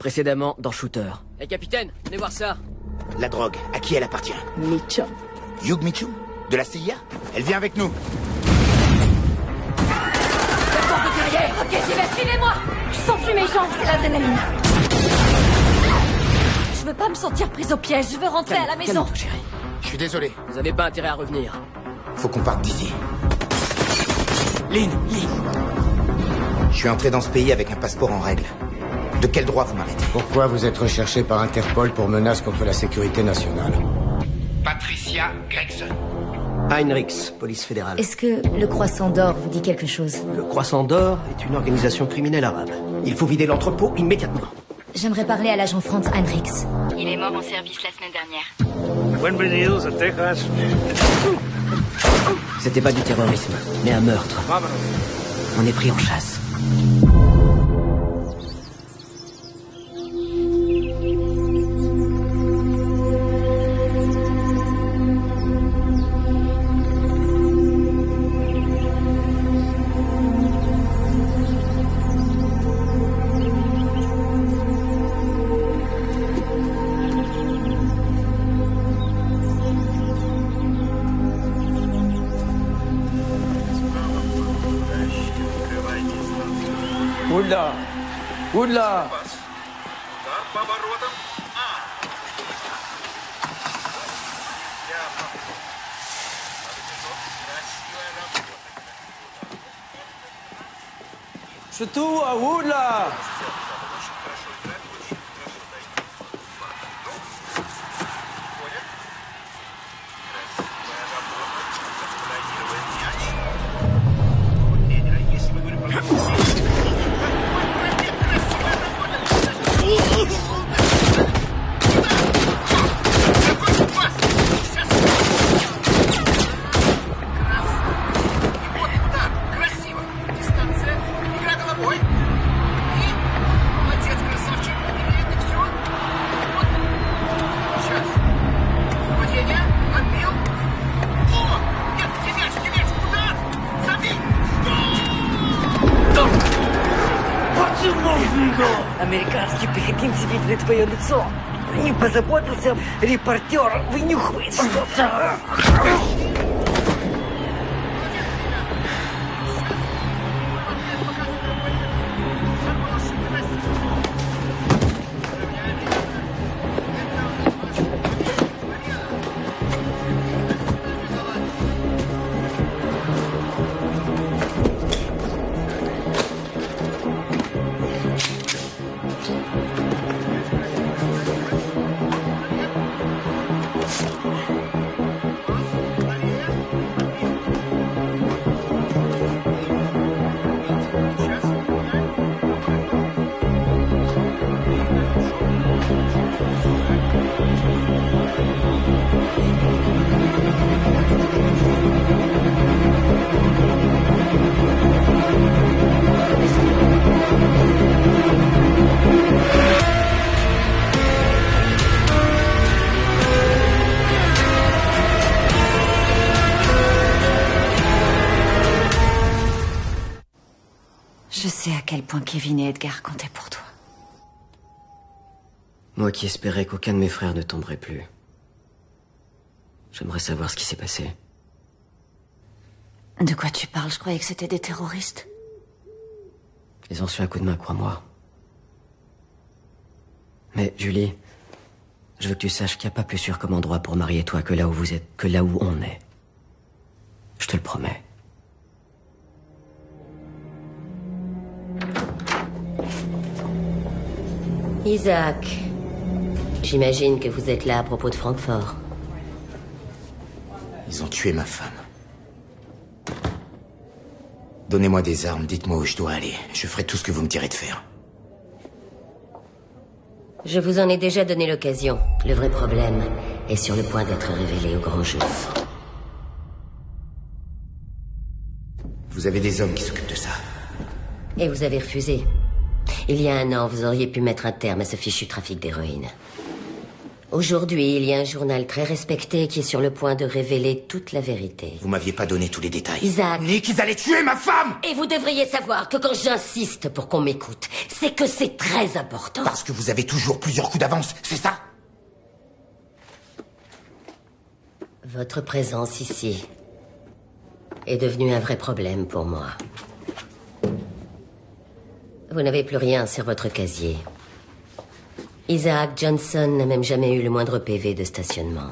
Précédemment, dans Shooter. Eh capitaine, venez voir ça. La drogue, à qui elle appartient? Mitchum. Hugh Mitchum? De la CIA? Elle vient avec nous. La porte de derrière. Ok, j'y vais, suivez-moi. Je sens plus mes jambes, c'est l'adrénaline. Je veux pas me sentir prise au piège, je veux rentrer à la maison. Calme-toi, chérie. Je suis désolé. Vous avez pas intérêt à revenir. Faut qu'on parte d'ici. Lynn. Je suis entré dans ce pays avec un passeport en règle. De quel droit vous m'arrêtez? Pourquoi vous êtes recherché par Interpol pour menace contre la sécurité nationale? Patricia Gregson. Heinrichs, police fédérale. Est-ce que le Croissant d'Or vous dit quelque chose? Le Croissant d'Or est une organisation criminelle arabe. Il faut vider l'entrepôt immédiatement. J'aimerais parler à l'agent Franz Heinrichs. Il est mort en service la semaine dernière. Bienvenidos a Texas. C'était pas du terrorisme, mais un meurtre. On est pris en chasse. Oula! Что, Оудла? Американский пехотинцы видели твое лицо. Не позаботился репортер. Вынюхивает что-то. Je sais à quel point Kevin et Edgar comptaient pour toi. Moi qui espérais qu'aucun de mes frères ne tomberait plus. J'aimerais savoir ce qui s'est passé. De quoi tu parles? Je croyais que c'était des terroristes. Ils ont su un coup de main, crois-moi. Mais, Julie, je veux que tu saches qu'il n'y a pas plus sûr comme endroit pour marier toi que là où vous êtes, que là où on est. Je te le promets. Isaac, j'imagine que vous êtes là à propos de Francfort. Ils ont tué ma femme. Donnez-moi des armes, dites-moi où je dois aller. Je ferai tout ce que vous me direz de faire. Je vous en ai déjà donné l'occasion. Le vrai problème est sur le point d'être révélé au grand jour. Vous avez des hommes qui s'occupent de ça. Et vous avez refusé. Il y a 1 an, vous auriez pu mettre un terme à ce fichu trafic d'héroïne. Aujourd'hui, il y a un journal très respecté qui est sur le point de révéler toute la vérité. Vous m'aviez pas donné tous les détails. Isaac. Nick, ils allaient tuer ma femme! Et vous devriez savoir que quand j'insiste pour qu'on m'écoute, c'est que c'est très important. Parce que vous avez toujours plusieurs coups d'avance, c'est ça? Votre présence ici est devenue un vrai problème pour moi. Vous n'avez plus rien sur votre casier. Isaac Johnson n'a même jamais eu le moindre PV de stationnement.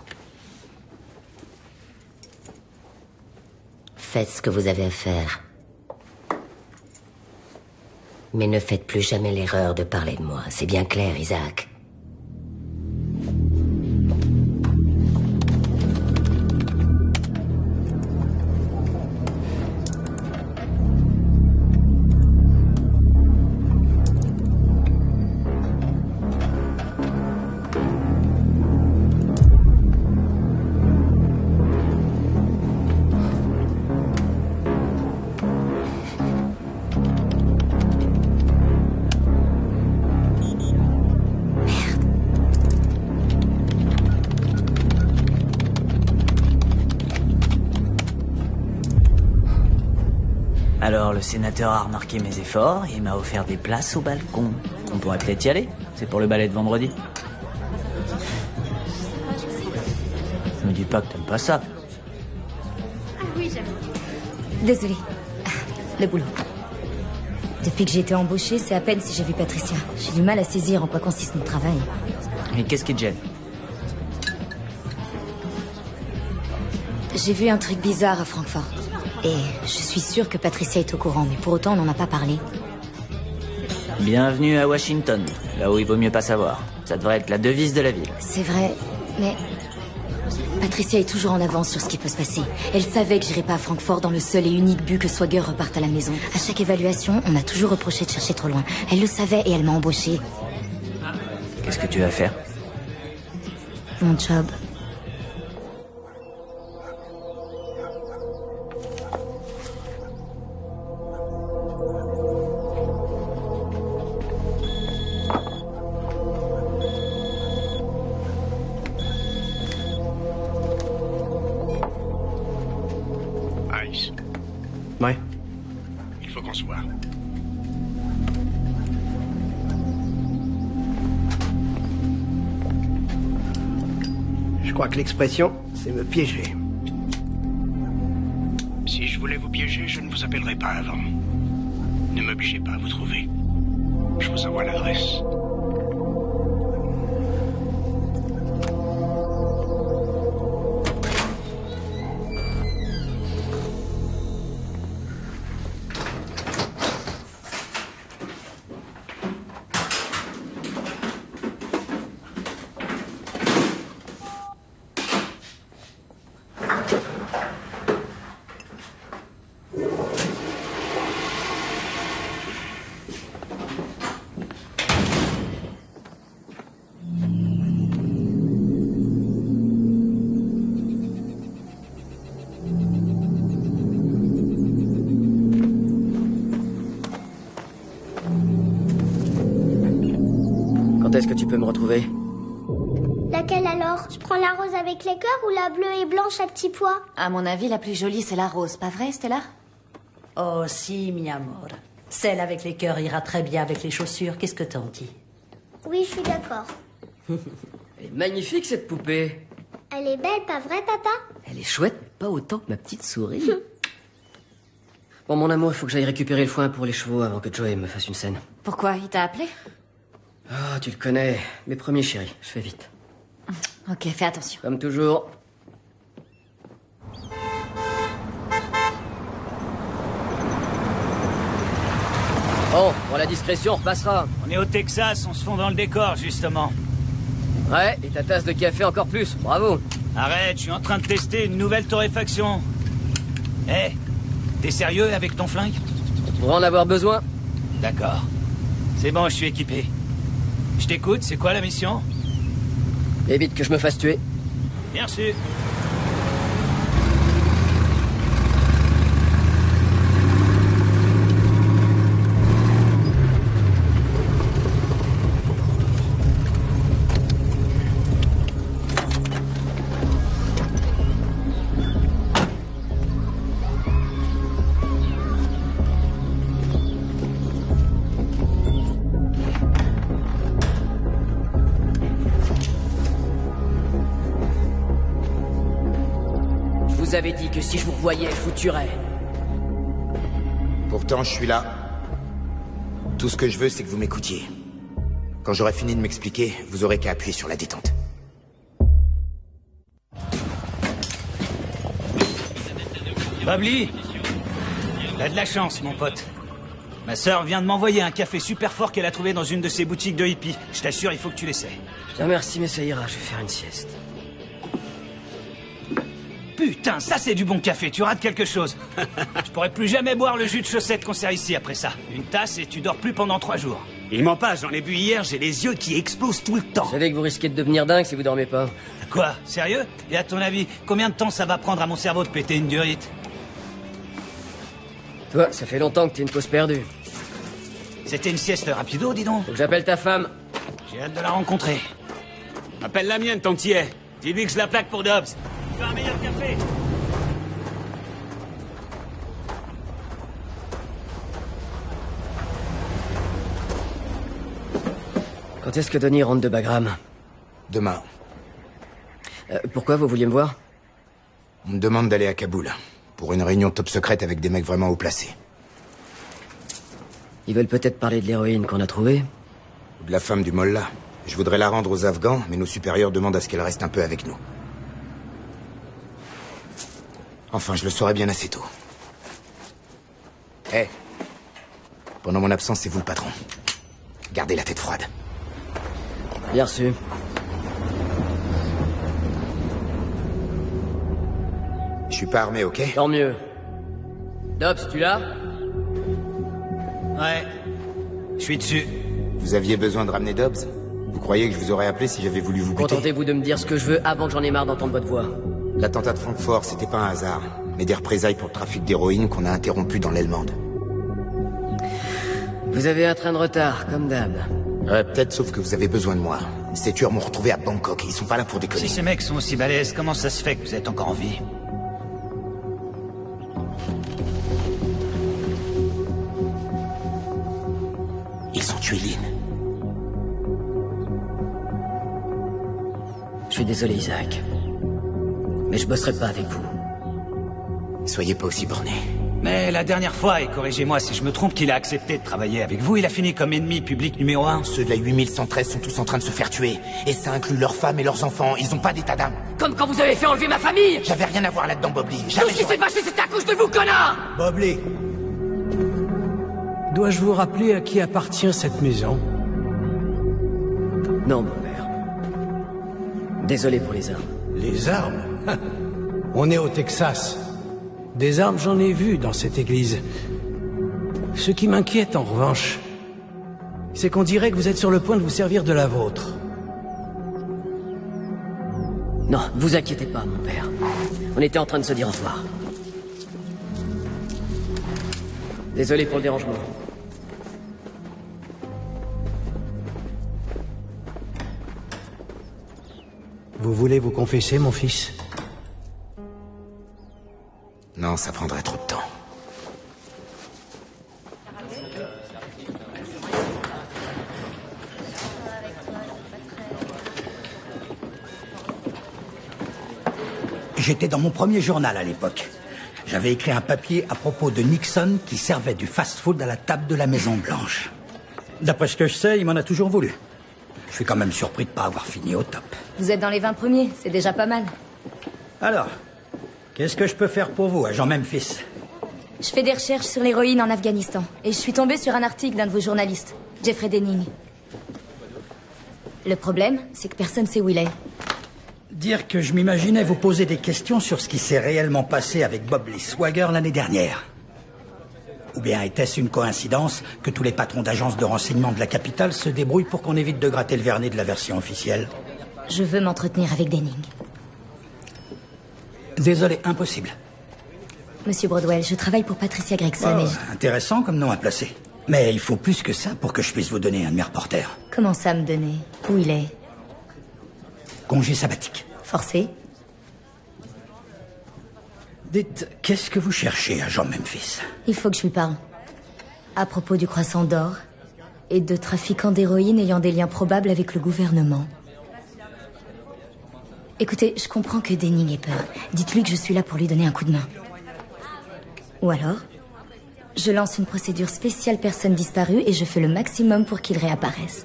Faites ce que vous avez à faire. Mais ne faites plus jamais l'erreur de parler de moi. C'est bien clair, Isaac. Alors le sénateur a remarqué mes efforts et m'a offert des places au balcon. On pourrait peut-être y aller. C'est pour le ballet de vendredi. Me dis pas que t'aimes pas ça. Oui, j'aime. Désolée. Le boulot. Depuis que j'ai été embauchée, c'est à peine si j'ai vu Patricia. J'ai du mal à saisir en quoi consiste mon travail. Et qu'est-ce qui te gêne? J'ai vu un truc bizarre à Francfort. Et je suis sûre que Patricia est au courant, mais pour autant on n'en a pas parlé. Bienvenue à Washington, là où il vaut mieux pas savoir. Ça devrait être la devise de la ville. C'est vrai, mais... Patricia est toujours en avance sur ce qui peut se passer. Elle savait que j'irais pas à Francfort dans le seul et unique but que Swagger reparte à la maison. À chaque évaluation, on a toujours reproché de chercher trop loin. Elle le savait et elle m'a embauchée. Qu'est-ce que tu vas faire? Mon job. Ouais. Il faut qu'on se voit. Je crois que l'expression, c'est me piéger. Si je voulais vous piéger, je ne vous appellerais pas avant. Ne m'obligez pas à vous trouver. Je vous envoie l'adresse. Quand est-ce que tu peux me retrouver? Laquelle alors? Je prends la rose avec les cœurs ou la bleue et blanche à petits pois? À mon avis, la plus jolie, c'est la rose. Pas vrai, Stella? Oh si, mi amor. Celle avec les cœurs ira très bien avec les chaussures. Qu'est-ce que t'en dis? Oui, je suis d'accord. Elle est magnifique, cette poupée. Elle est belle, pas vrai, papa? Elle est chouette, mais pas autant que ma petite souris. Bon, mon amour, il faut que j'aille récupérer le foin pour les chevaux avant que Joey me fasse une scène. Pourquoi? Il t'a appelé? Ah, tu le connais. Mes premiers chéris. Je fais vite. Ok, fais attention. Comme toujours. Bon, pour la discrétion, on repassera. On est au Texas, on se fond dans le décor, justement. Ouais, et ta tasse de café encore plus. Bravo. Arrête, je suis en train de tester une nouvelle torréfaction. Hé, t'es sérieux avec ton flingue? On pourra en avoir besoin. D'accord. C'est bon, je suis équipé. Je t'écoute, c'est quoi la mission? Évite que je me fasse tuer. Bien sûr. avez dit que si je vous revoyais, je vous tuerais. Pourtant, je suis là. Tout ce que je veux, c'est que vous m'écoutiez. Quand j'aurai fini de m'expliquer, vous aurez qu'à appuyer sur la détente. Babli, t'as de la chance, mon pote. Ma sœur vient de m'envoyer un café super fort qu'elle a trouvé dans une de ses boutiques de hippies. Je t'assure, il faut que tu l'essaies. Je te remercie, mais ça ira, je vais faire une sieste. Putain, ça c'est du bon café, tu rates quelque chose. Je pourrais plus jamais boire le jus de chaussette qu'on sert ici après ça. Une tasse et tu dors plus pendant 3 jours. Il ment pas, j'en ai bu hier, j'ai les yeux qui explosent tout le temps. Vous savez que vous risquez de devenir dingue si vous dormez pas. Quoi? Sérieux? Et à ton avis, combien de temps ça va prendre à mon cerveau de péter une durite? Toi, ça fait longtemps que t'es une pause perdue. C'était une sieste rapido, dis donc. Faut que j'appelle ta femme. J'ai hâte de la rencontrer. Appelle la mienne tant que t'y es. Dis-lui que je la plaque pour Dobbs. Tu veux un meilleur café? Quand est-ce que Donnie rentre de Bagram? Demain. Pourquoi vous vouliez me voir? On me demande d'aller à Kaboul. Pour une réunion top secrète avec des mecs vraiment haut placés. Ils veulent peut-être parler de l'héroïne qu'on a trouvée. Ou de la femme du Mollah. Je voudrais la rendre aux Afghans, mais nos supérieurs demandent à ce qu'elle reste un peu avec nous. Enfin, je le saurai bien assez tôt. Hé. Pendant mon absence, c'est vous le patron. Gardez la tête froide. Bien reçu. Je suis pas armé, ok? Tant mieux. Dobbs, tu l'as? Ouais. Je suis dessus. Vous aviez besoin de ramener Dobbs? Vous croyez que je vous aurais appelé si j'avais voulu vous buter? Contentez-vous de me dire ce que je veux avant que j'en ai marre d'entendre votre voix. L'attentat de Francfort, c'était pas un hasard, mais des représailles pour le trafic d'héroïne qu'on a interrompu dans l'Helmande. Vous avez un train de retard, comme d'hab. Ouais, peut-être, sauf que vous avez besoin de moi. Ces tueurs m'ont retrouvé à Bangkok et ils sont pas là pour déconner. Si ces mecs sont aussi balèzes, comment ça se fait que vous êtes encore en vie? Ils ont tué Lynn. Je suis désolé, Isaac. Mais je bosserai pas avec vous. Soyez pas aussi borné. Mais la dernière fois, et corrigez-moi si je me trompe, qu'il a accepté de travailler avec vous, il a fini comme ennemi public numéro 1. Ceux de la 8113 sont tous en train de se faire tuer. Et ça inclut leurs femmes et leurs enfants. Ils ont pas d'état d'âme. Comme quand vous avez fait enlever ma famille! J'avais rien à voir là-dedans, Bob Lee. Tout Jamais ce qui s'est passé, c'est à cause de vous, connard! Bob Lee. Dois-je vous rappeler à qui appartient cette maison? Non, mon père. Désolé pour les armes. Les armes? On est au Texas. Des armes, j'en ai vu dans cette église. Ce qui m'inquiète, en revanche, c'est qu'on dirait que vous êtes sur le point de vous servir de la vôtre. Non, vous inquiétez pas, mon père. On était en train de se dire au revoir. Désolé pour le dérangement. Vous voulez vous confesser, mon fils? Non, ça prendrait trop de temps. J'étais dans mon premier journal à l'époque. J'avais écrit un papier à propos de Nixon qui servait du fast-food à la table de la Maison Blanche. D'après ce que je sais, il m'en a toujours voulu. Je suis quand même surpris de ne pas avoir fini au top. Vous êtes dans les 20 premiers, c'est déjà pas mal. Alors, qu'est-ce que je peux faire pour vous, agent Memphis? Je fais des recherches sur l'héroïne en Afghanistan. Et je suis tombée sur un article d'un de vos journalistes, Jeffrey Denning. Le problème, c'est que personne sait où il est. Dire que je m'imaginais vous poser des questions sur ce qui s'est réellement passé avec Bob Lee Swagger l'année dernière. Ou bien était-ce une coïncidence que tous les patrons d'agences de renseignement de la capitale se débrouillent pour qu'on évite de gratter le vernis de la version officielle? Je veux m'entretenir avec Denning. Désolé, impossible. Monsieur Broadwell, je travaille pour Patricia Gregson et... Intéressant comme nom à placer. Mais il faut plus que ça pour que je puisse vous donner un de mes reporters. Comment ça me donner? Où il est? Congé sabbatique. Forcé? Dites, qu'est-ce que vous cherchez, agent Memphis? Il faut que je lui parle. À propos du croissant d'or et de trafiquants d'héroïne ayant des liens probables avec le gouvernement. Écoutez, je comprends que Denning ait peur. Dites-lui que je suis là pour lui donner un coup de main. Ou alors, je lance une procédure spéciale personne disparue et je fais le maximum pour qu'il réapparaisse.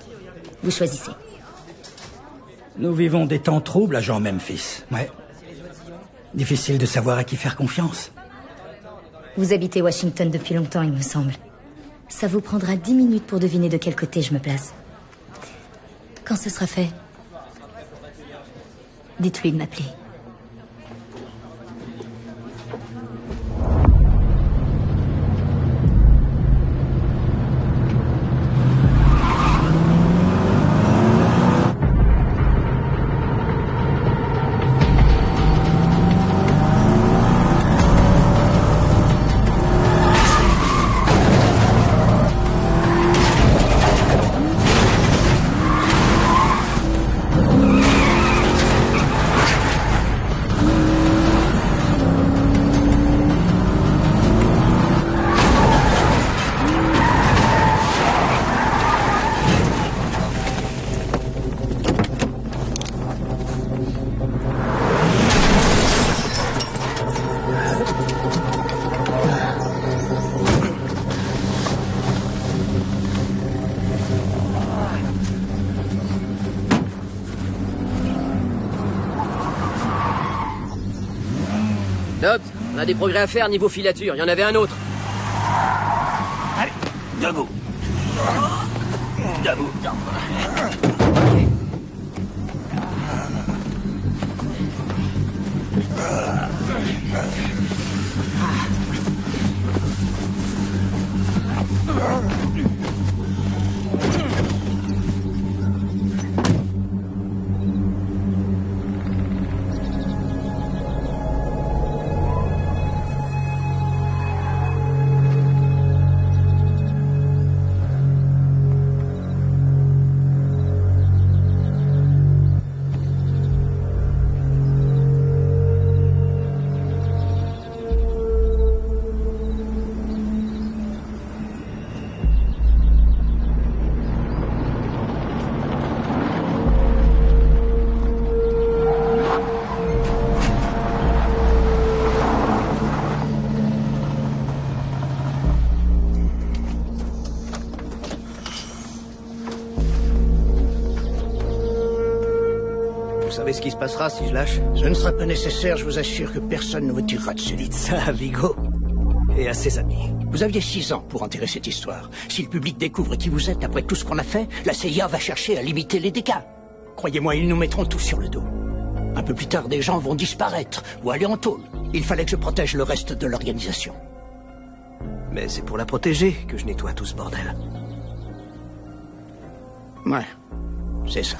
Vous choisissez. Nous vivons des temps troubles, agent Memphis. Ouais. Difficile de savoir à qui faire confiance. Vous habitez Washington depuis longtemps, il me semble. Ça vous prendra 10 minutes pour deviner de quel côté je me place. Quand ce sera fait, dites-lui de m'appeler. Dobbs, on a des progrès à faire niveau filature. Il y en avait un autre. Allez, debout. Debout. Vous savez ce qui se passera si je lâche? Ce ne sera pas nécessaire, je vous assure que personne ne vous tirera dessus. Dites ça à Vigo et à ses amis. Vous aviez 6 ans pour enterrer cette histoire. Si le public découvre qui vous êtes après tout ce qu'on a fait, la CIA va chercher à limiter les dégâts. Croyez-moi, ils nous mettront tous sur le dos. Un peu plus tard, des gens vont disparaître ou aller en tôle. Il fallait que je protège le reste de l'organisation. Mais c'est pour la protéger que je nettoie tout ce bordel. Ouais, c'est ça.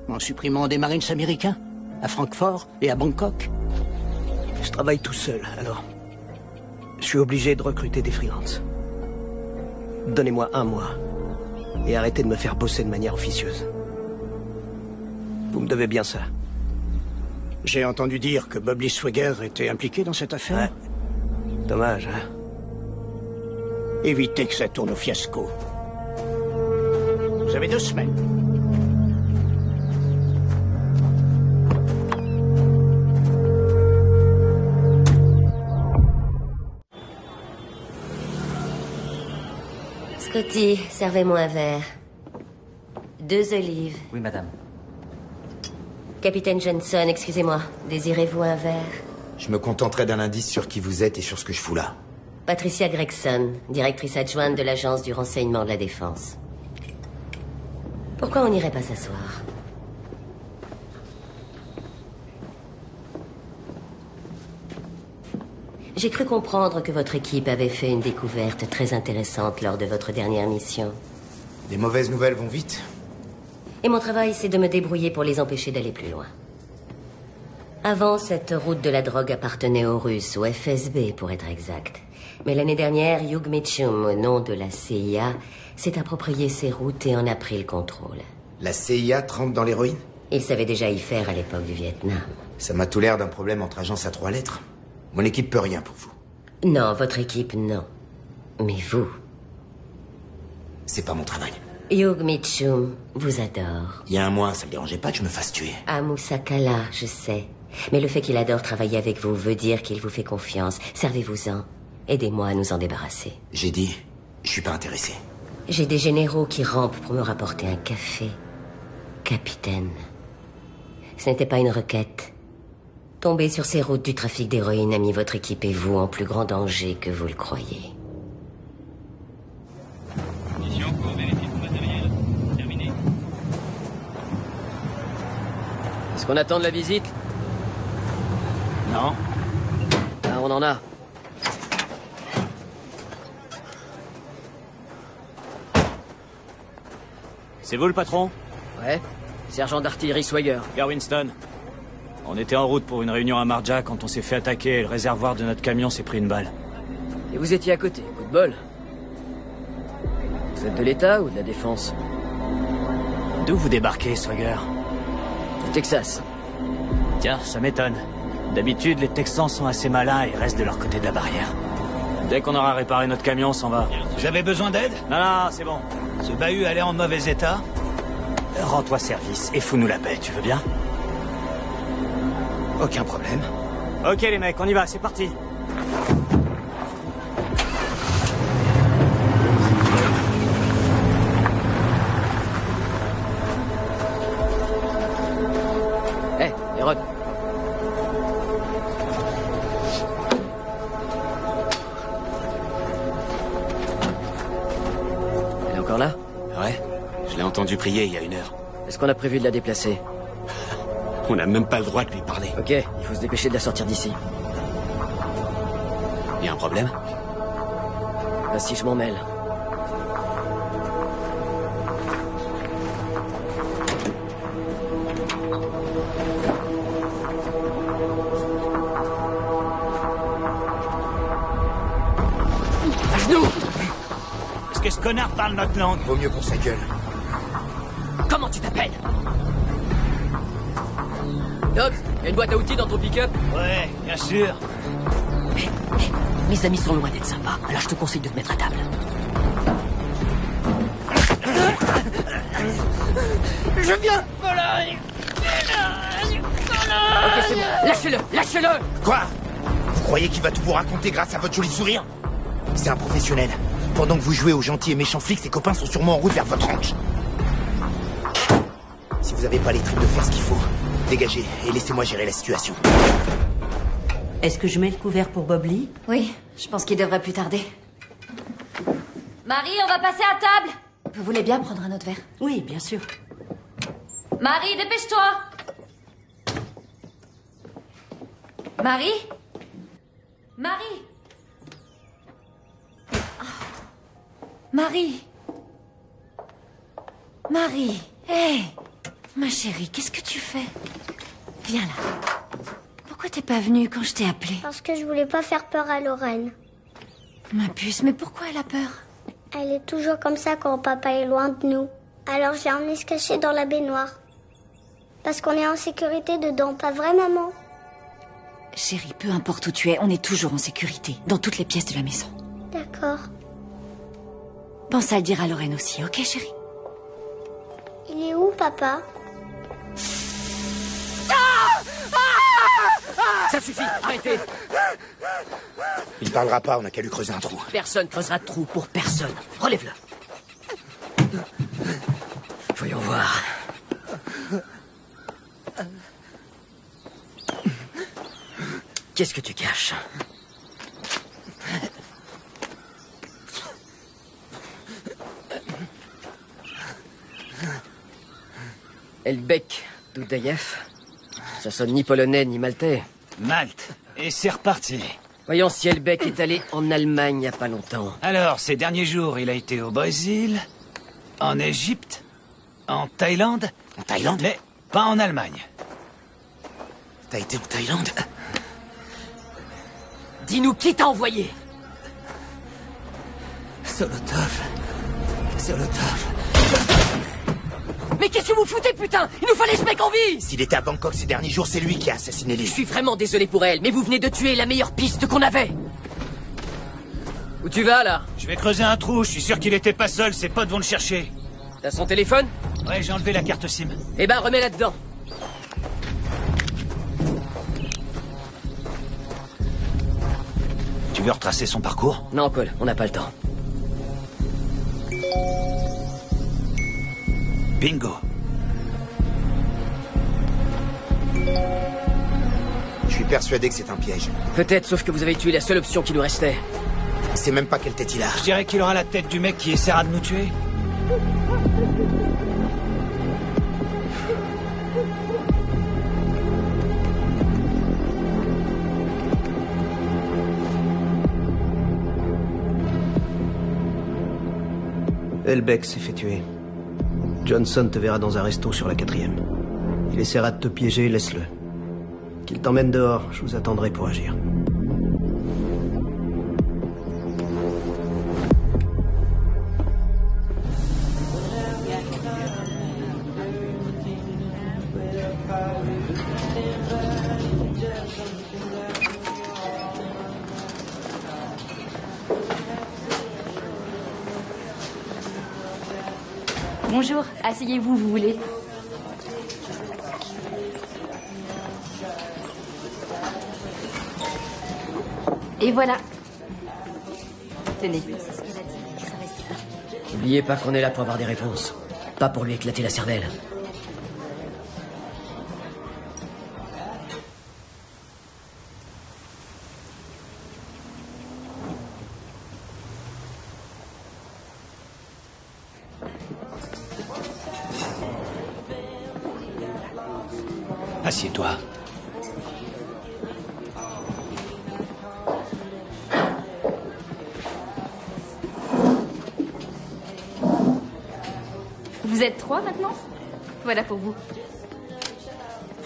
En supprimant des Marines américains à Francfort et à Bangkok. Je travaille tout seul, alors je suis obligé de recruter des freelances. Donnez-moi 1 mois et arrêtez de me faire bosser de manière officieuse. Vous me devez bien ça. J'ai entendu dire que Bob Lee Swagger était impliqué dans cette affaire. Ouais. Dommage, hein? Évitez que ça tourne au fiasco. Vous avez 2 semaines. Scotty, servez-moi un verre. 2 olives. Oui, madame. Capitaine Johnson, excusez-moi. Désirez-vous un verre? Je me contenterai d'un indice sur qui vous êtes et sur ce que je fous là. Patricia Gregson, directrice adjointe de l'Agence du renseignement de la défense. Pourquoi on n'irait pas s'asseoir? J'ai cru comprendre que votre équipe avait fait une découverte très intéressante lors de votre dernière mission. Les mauvaises nouvelles vont vite. Et mon travail, c'est de me débrouiller pour les empêcher d'aller plus loin. Avant, cette route de la drogue appartenait aux Russes, au FSB pour être exact. Mais l'année dernière, Hugh Mitchum, au nom de la CIA, s'est approprié ces routes et en a pris le contrôle. La CIA trempe dans l'héroïne? Il savait déjà y faire à l'époque du Vietnam. Ça m'a tout l'air d'un problème entre agences à 3 lettres. Mon équipe peut rien pour vous. Non, votre équipe, non. Mais vous... C'est pas mon travail. Hugh Mitchum vous adore. Il y a un mois, ça le dérangeait pas que je me fasse tuer. À Moussakala, je sais. Mais le fait qu'il adore travailler avec vous veut dire qu'il vous fait confiance. Servez-vous-en. Aidez-moi à nous en débarrasser. J'ai dit, je suis pas intéressé. J'ai des généraux qui rampent pour me rapporter un café. Capitaine. Ce n'était pas une requête. Tomber sur ces routes du trafic d'héroïne a mis votre équipe et vous en plus grand danger que vous le croyez. Mission pour vérifier tout matériel. Terminé. Est-ce qu'on attend de la visite? Non. Ah, on en a. C'est vous le patron? Ouais. Sergent d'artillerie Swagger. Gare Winston. On était en route pour une réunion à Marja quand on s'est fait attaquer et le réservoir de notre camion s'est pris une balle. Et vous étiez à côté, coup de bol. Vous êtes de l'État ou de la Défense? D'où vous débarquez, Swagger? Du Texas. Tiens, ça m'étonne. D'habitude, les Texans sont assez malins et restent de leur côté de la barrière. Dès qu'on aura réparé notre camion, on s'en va. Vous avez besoin d'aide? Non, non, c'est bon. Ce bahut allait en mauvais état? Rends-toi service et fous-nous la paix, tu veux bien? Aucun problème. Ok les mecs, on y va, c'est parti. Hé, Hérode. Elle est encore là? Ouais, je l'ai entendu prier il y a 1 heure. Est-ce qu'on a prévu de la déplacer? On n'a même pas le droit de lui parler. Ok, il faut se dépêcher de la sortir d'ici. Il y a un problème? Pas si je m'en mêle. À genoux! Est-ce que ce connard parle notre langue? Vaut mieux pour sa gueule. Comment tu t'appelles? Dobbs, y a une boîte à outils dans ton pick-up? Ouais, bien sûr. Mes amis sont loin d'être sympas, alors je te conseille de te mettre à table. Je viens. Ok, c'est bon. Lâchez-le, lâchez-le. Quoi? Vous croyez qu'il va tout vous raconter grâce à votre joli sourire? C'est un professionnel. Pendant que vous jouez aux gentils et méchants flics, ses copains sont sûrement en route vers votre ranch. Si vous n'avez pas les tripes de faire ce qu'il faut, dégagez et laissez-moi gérer la situation. Est-ce que je mets le couvert pour Bob Lee? Oui, je pense qu'il devrait plus tarder. Marie, on va passer à table. Vous voulez bien prendre un autre verre? Oui, bien sûr. Marie, dépêche-toi. Marie? Marie? Oh. Marie? Marie? Hé, ma chérie, qu'est-ce que tu fais? Viens là. Pourquoi t'es pas venue quand je t'ai appelée? Parce que je voulais pas faire peur à Lorraine. Ma puce, mais pourquoi elle a peur? Elle est toujours comme ça quand papa est loin de nous. Alors je l'ai emmenée se cacher dans la baignoire. Parce qu'on est en sécurité dedans, pas vrai, maman? Chérie, peu importe où tu es, on est toujours en sécurité, dans toutes les pièces de la maison. D'accord. Pense à le dire à Lorraine aussi, ok, chérie? Il est où, papa? Ça suffit, arrêtez. Il parlera pas, on a qu'à lui creuser un trou. Personne creusera de trou pour personne. Relève-le. Voyons voir. Qu'est-ce que tu caches? Elbek Doudaïev. Ça sonne ni polonais ni maltais. Malte. Et c'est reparti. Voyons si Elbek est allé en Allemagne il n'y a pas longtemps. Alors, ces derniers jours, il a été au Brésil, en Égypte, en Thaïlande. En Thaïlande? Mais pas en Allemagne. T'as été en Thaïlande? Dis-nous qui t'a envoyé? Solotov. Mais qu'est-ce que vous foutez, putain? Il nous fallait ce mec en vie! S'il était à Bangkok ces derniers jours, c'est lui qui a assassiné les... Je suis vraiment désolé pour elle, mais vous venez de tuer la meilleure piste qu'on avait. Où tu vas, là? Je vais creuser un trou, je suis sûr qu'il était pas seul, ses potes vont le chercher. T'as son téléphone? Ouais, j'ai enlevé la carte SIM. Eh ben, remets là-dedans. Tu veux retracer son parcours? Non, Paul, on n'a pas le temps. Bingo. Je suis persuadé que c'est un piège. Peut-être, sauf que vous avez tué la seule option qui nous restait. C'est même pas quelle tête il a. Je dirais qu'il aura la tête du mec qui essaiera de nous tuer. Elbeck s'est fait tuer. Johnson te verra dans un resto sur la 4e. Il essaiera de te piéger, laisse-le. Qu'il t'emmène dehors, je vous attendrai pour agir. Bonjour, asseyez-vous, vous voulez. Et voilà. Tenez. N'oubliez pas qu'on est là pour avoir des réponses. Pas pour lui éclater la cervelle. Assieds-toi. Vous êtes 3 maintenant? Voilà pour vous.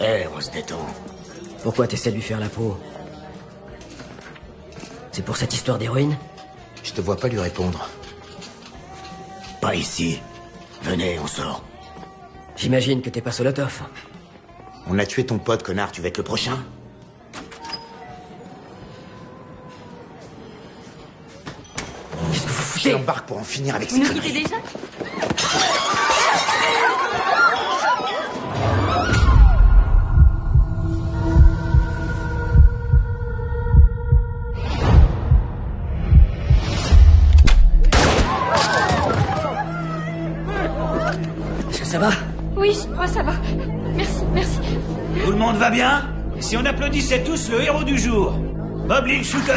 On se détend. Pourquoi t'essaies de lui faire la peau? C'est pour cette histoire d'héroïne? Je te vois pas lui répondre. Pas ici. Venez, on sort. J'imagine que t'es pas Solotov. On a tué ton pote, connard. Tu vas être le prochain? Qu'est-ce que vous foutez? Je l'embarque pour en finir avec Vous ces nous conneries. quittez déjà? Est-ce que ça va? Oui, moi ça va. Merci, merci. Tout le monde va bien? Et si on applaudissait tous le héros du jour? Bob Lee Shooter.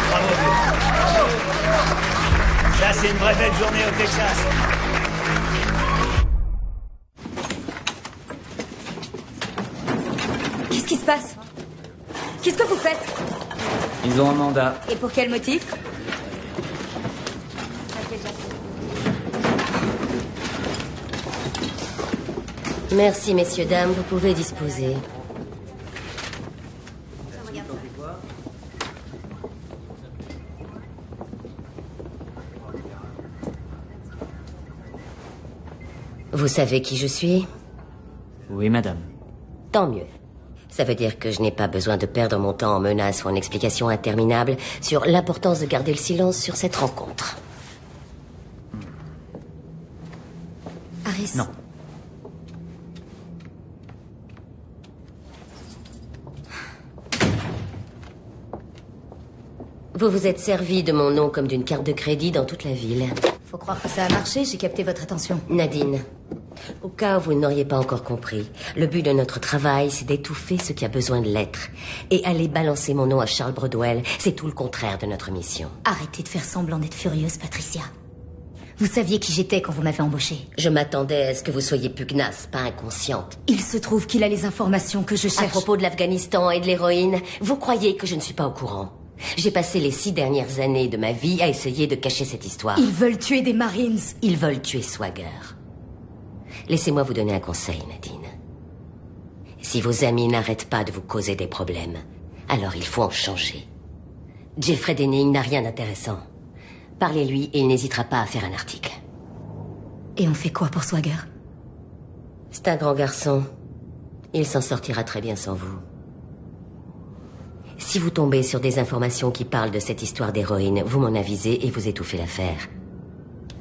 Bravo, Bob. Ça, c'est une vraie belle journée au Texas. Qu'est-ce qui se passe? Qu'est-ce que vous faites? Ils ont un mandat. Et pour quel motif? Merci, messieurs, dames, vous pouvez disposer. Vous savez qui je suis? Oui, madame. Tant mieux. Ça veut dire que je n'ai pas besoin de perdre mon temps en menaces ou en explications interminables sur l'importance de garder le silence sur cette rencontre. Harris. Non. Vous vous êtes servi de mon nom comme d'une carte de crédit dans toute la ville. Faut croire que ça a marché, j'ai capté votre attention. Nadine, au cas où vous n'auriez pas encore compris, le but de notre travail, c'est d'étouffer ce qui a besoin de l'être. Et aller balancer mon nom à Charles Broadwell, c'est tout le contraire de notre mission. Arrêtez de faire semblant d'être furieuse, Patricia. Vous saviez qui j'étais quand vous m'avez embauchée. Je m'attendais à ce que vous soyez pugnace, pas inconsciente. Il se trouve qu'il a les informations que je cherche. À propos de l'Afghanistan et de l'héroïne, vous croyez que je ne suis pas au courant? J'ai passé les 6 dernières années de ma vie à essayer de cacher cette histoire. Ils veulent tuer des Marines. Ils veulent tuer Swagger. Laissez-moi vous donner un conseil, Nadine. Si vos amis n'arrêtent pas de vous causer des problèmes, alors il faut en changer. Jeffrey Denning n'a rien d'intéressant. Parlez-lui et il n'hésitera pas à faire un article. Et on fait quoi pour Swagger? C'est un grand garçon. Il s'en sortira très bien sans vous. Si vous tombez sur des informations qui parlent de cette histoire d'héroïne, vous m'en avisez et vous étouffez l'affaire.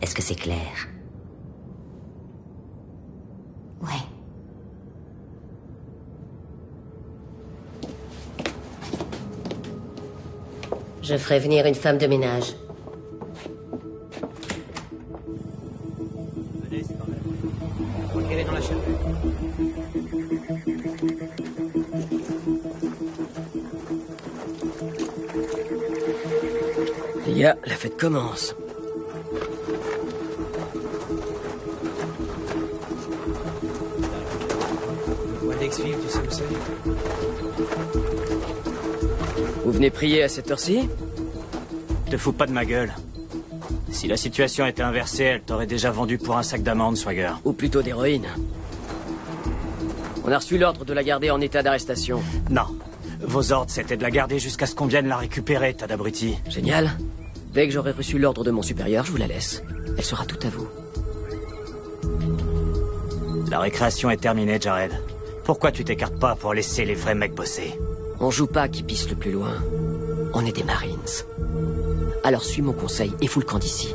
Est-ce que c'est clair? Ouais. Je ferai venir une femme de ménage. Je crois qu'elle est dans la chapelle. Les gars, la fête commence. Dexfield, tu sais où c'est? Vous venez prier à cette heure-ci? Te fous pas de ma gueule. Si la situation était inversée, elle t'aurait déjà vendu pour un sac d'amandes, Swagger. Ou plutôt d'héroïne. On a reçu l'ordre de la garder en état d'arrestation. Non. Vos ordres, c'était de la garder jusqu'à ce qu'on vienne la récupérer, tas d'abrutis. Génial. Dès que j'aurai reçu l'ordre de mon supérieur, je vous la laisse. Elle sera toute à vous. La récréation est terminée, Jared. Pourquoi tu t'écartes pas pour laisser les vrais mecs bosser? On joue pas qui pisse le plus loin. On est des Marines. Alors suis mon conseil et fous le camp d'ici.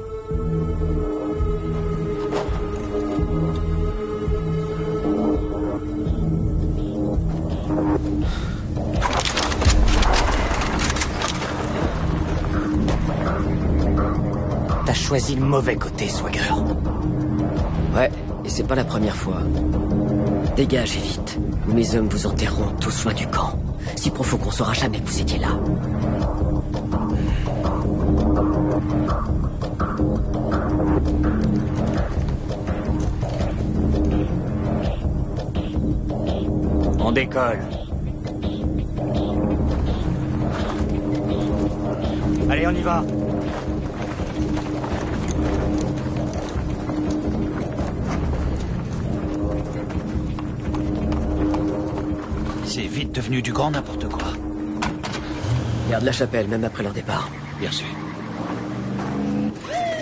T'as choisi le mauvais côté, Swagger. Ouais, et c'est pas la première fois. Dégagez vite, ou mes hommes vous enterreront tous loin du camp. Si profond qu'on saura jamais que vous étiez là. On décolle. Allez, on y va. C'est vite devenu du grand n'importe quoi. Garde la chapelle, même après leur départ. Bien sûr.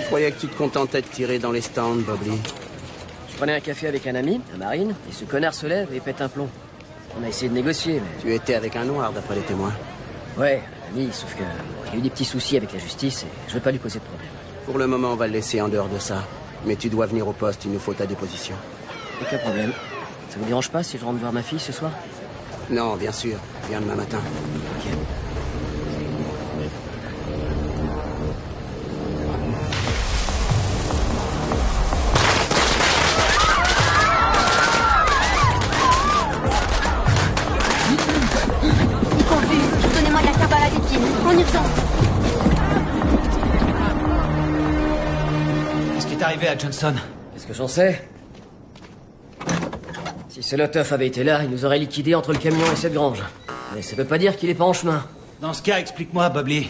Je croyais que tu te contentais de tirer dans les stands, Bobby. Je prenais un café avec un ami, un marine, et ce connard se lève et pète un plomb. On a essayé de négocier, mais... Tu étais avec un noir, d'après les témoins. Ouais, un ami, sauf que... il y a eu des petits soucis avec la justice et je veux pas lui poser de problème. Pour le moment, on va le laisser en dehors de ça. Mais tu dois venir au poste, il nous faut ta déposition. Aucun problème. Ça vous dérange pas si je rentre voir ma fille ce soir? Non, bien sûr. Viens demain matin. Ok. Donnez-moi de la carbale à des films, en urgence. Qu'est-ce qui est arrivé à Johnson? Qu'est-ce que j'en sais? Si Solotov avait été là, il nous aurait liquidés entre le camion et cette grange. Mais ça veut pas dire qu'il est pas en chemin. Dans ce cas, explique-moi, Bobley.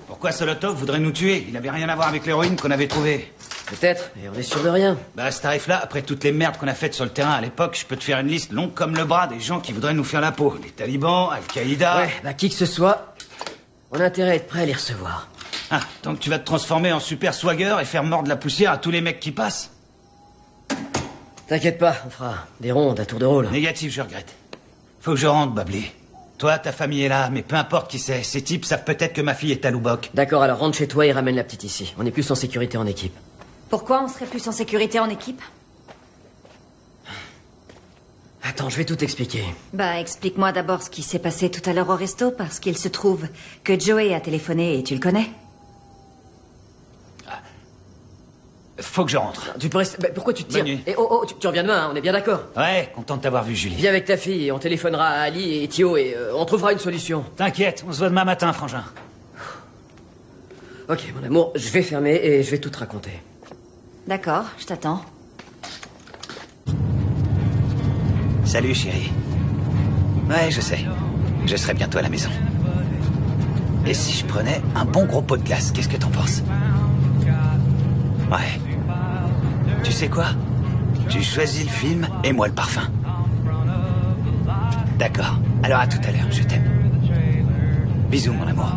Pourquoi Solotov voudrait nous tuer? Il avait rien à voir avec l'héroïne qu'on avait trouvée. Peut-être, et on est sûr de rien. Bah, à ce tarif-là, après toutes les merdes qu'on a faites sur le terrain à l'époque, je peux te faire une liste longue comme le bras des gens qui voudraient nous faire la peau. Les talibans, Al-Qaïda... Ouais, bah qui que ce soit, on a intérêt à être prêt à les recevoir. Ah, donc tu vas te transformer en super Swagger et faire mordre la poussière à tous les mecs qui passent? T'inquiète pas, on fera des rondes à tour de rôle. Négatif, je regrette. Faut que je rentre, Bobley. Toi, ta famille est là, mais peu importe qui c'est, ces types savent peut-être que ma fille est à Lubbock. D'accord, alors rentre chez toi et ramène la petite ici. On est plus en sécurité en équipe. Pourquoi on serait plus en sécurité en équipe? Attends, je vais tout expliquer. Bah, explique-moi d'abord ce qui s'est passé tout à l'heure au resto, parce qu'il se trouve que Joey a téléphoné et tu le connais. Faut que je rentre. Tu peux rester... Bah, pourquoi tu te tires? Bonne nuit. Et tu reviens demain, hein, on est bien d'accord? Ouais, content de t'avoir vu, Julie. Viens avec ta fille et on téléphonera à Ali et Thio et on trouvera une solution. T'inquiète, on se voit demain matin, frangin. Ok, mon amour, je vais fermer et je vais tout te raconter. D'accord, je t'attends. Salut, chérie. Ouais, je sais. Je serai bientôt à la maison. Et si je prenais un bon gros pot de glace, qu'est-ce que t'en penses? Ouais. Tu sais quoi? Tu choisis le film et moi le parfum. D'accord. Alors à tout à l'heure, je t'aime. Bisous, mon amour.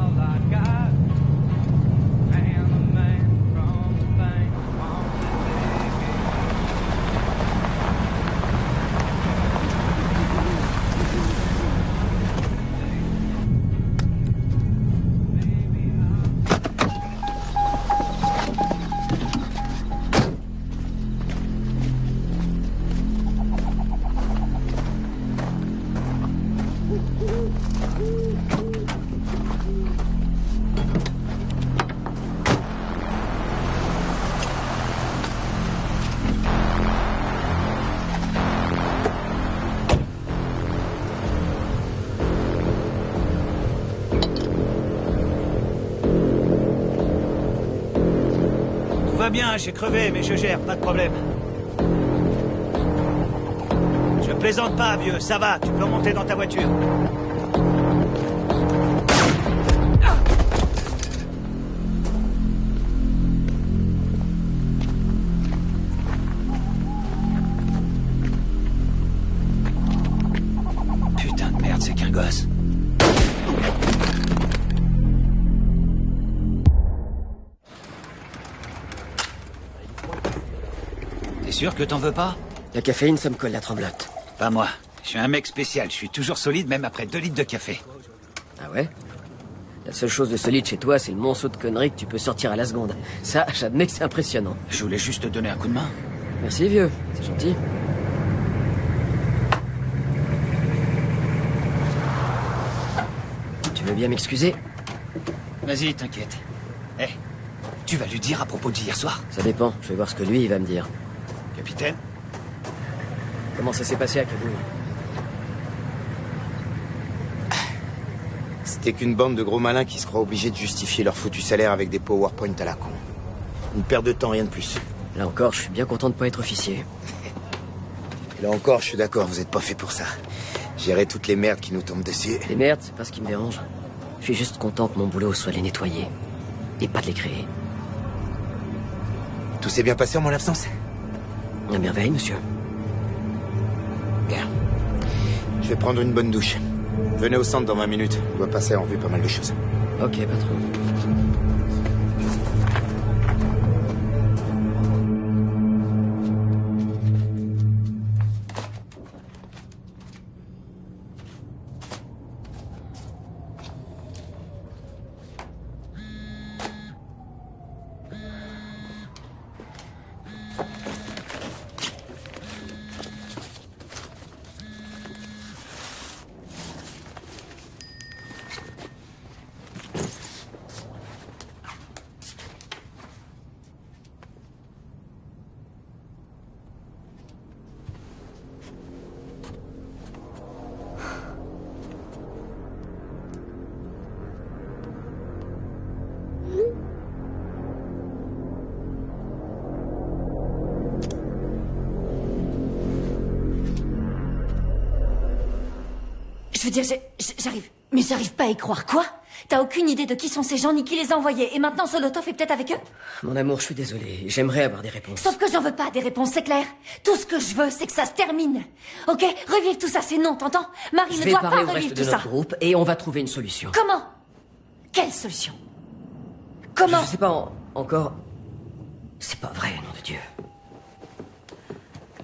va bien, j'ai crevé, mais je gère, pas de problème. Je plaisante pas, vieux, ça va, tu peux monter dans ta voiture. Putain de merde, c'est qu'un gosse. T'es sûr que t'en veux pas? La caféine, ça me colle la tremblote. Pas moi. Je suis un mec spécial. Je suis toujours solide, même après 2 litres de café. Ah ouais? La seule chose de solide chez toi, c'est le monceau de conneries que tu peux sortir à la seconde. Ça, j'admets que c'est impressionnant. Je voulais juste te donner un coup de main. Merci, vieux. C'est gentil. Tu veux bien m'excuser? Vas-y, t'inquiète. Hé, tu vas lui dire à propos d'hier soir? Ça dépend. Je vais voir ce que lui, il va me dire. Capitaine? Comment ça s'est passé à Kaboul? C'était qu'une bande de gros malins qui se croient obligés de justifier leur foutu salaire avec des PowerPoint à la con. Une perte de temps, rien de plus. Là encore, je suis bien content de pas être officier. Et là encore, je suis d'accord, vous êtes pas fait pour ça. Gérer toutes les merdes qui nous tombent dessus. Les merdes, c'est pas ce qui me dérange. Je suis juste content que mon boulot soit de les nettoyer. Et pas de les créer. Tout s'est bien passé en mon absence? À merveille, monsieur. Bien. Je vais prendre une bonne douche. Venez au centre dans 20 minutes. On doit passer en revue pas mal de choses. Ok, patron. Je veux dire, j'arrive... Mais j'arrive pas à y croire. Quoi? T'as aucune idée de qui sont ces gens ni qui les a envoyés. Et maintenant, Solotov est peut-être avec eux? Mon amour, je suis désolé. J'aimerais avoir des réponses. Sauf que j'en veux pas des réponses, c'est clair. Tout ce que je veux, c'est que ça se termine. Ok? Revivre tout ça, c'est non, t'entends? Marie ne doit pas revivre tout ça. Je vais parler au reste de notre groupe et on va trouver une solution. Comment? Quelle solution? Comment? Je sais pas encore... C'est pas vrai, nom de Dieu.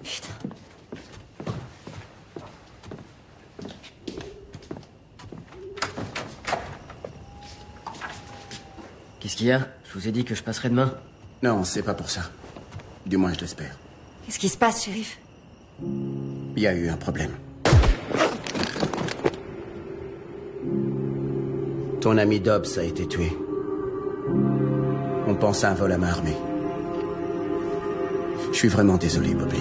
Putain. Qu'est-ce qu'il y a? Je vous ai dit que je passerai demain. Non, c'est pas pour ça. Du moins, je l'espère. Qu'est-ce qui se passe, shérif? Il y a eu un problème. Ton ami Dobbs a été tué. On pense à un vol à main armée. Je suis vraiment désolé, Bobby.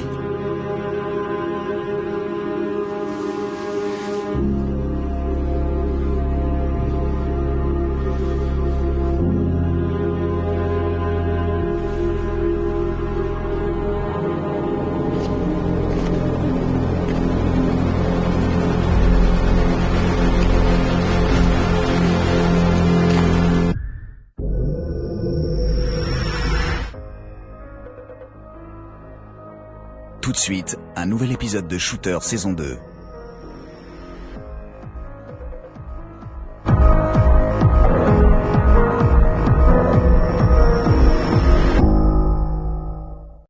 Tout de suite, un nouvel épisode de Shooter saison 2.